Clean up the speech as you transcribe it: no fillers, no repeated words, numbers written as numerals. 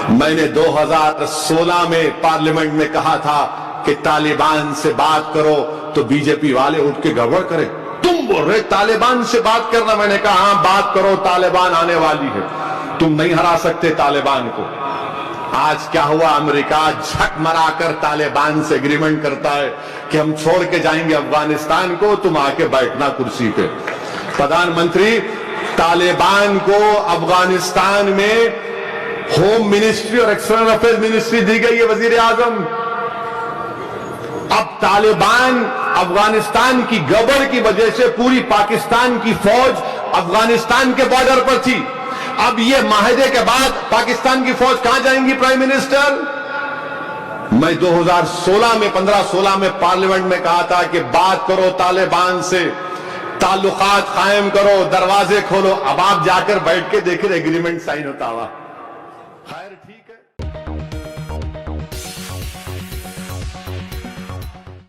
میں نے 2016 میں پارلیمنٹ میں کہا تھا کہ طالبان سے بات کرو تو بی جے پی والے اٹھ کے گڑبڑ کرے. تم بول رہے طالبان سے بات کرنا. میں نے کہا ہاں بات کرو, طالبان آنے والی ہے, تم نہیں ہرا سکتے طالبان کو. آج کیا ہوا؟ امریکہ جھک مرا کر طالبان سے ایگریمنٹ کرتا ہے کہ ہم چھوڑ کے جائیں گے افغانستان کو, تم آ کے بیٹھنا کرسی پہ. پردھان منتری, طالبان کو افغانستان میں ہوم منسٹری اور ایکسٹرنل افیئرز منسٹری دی گئی ہے وزیر اعظم. اب طالبان افغانستان کی گڑبڑ کی وجہ سے پوری پاکستان کی فوج افغانستان کے بارڈر پر تھی. اب یہ معاہدے کے بعد پاکستان کی فوج کہاں جائیں گی پرائم منسٹر؟ میں 2016 میں 15-16 میں پارلیمنٹ میں کہا تھا کہ بات کرو طالبان سے, تعلقات قائم کرو, دروازے کھولو. اب آپ جا کر بیٹھ کے دیکھ رہے ایگریمنٹ سائن ہوتا ہوا. خیر ٹھیک ہے.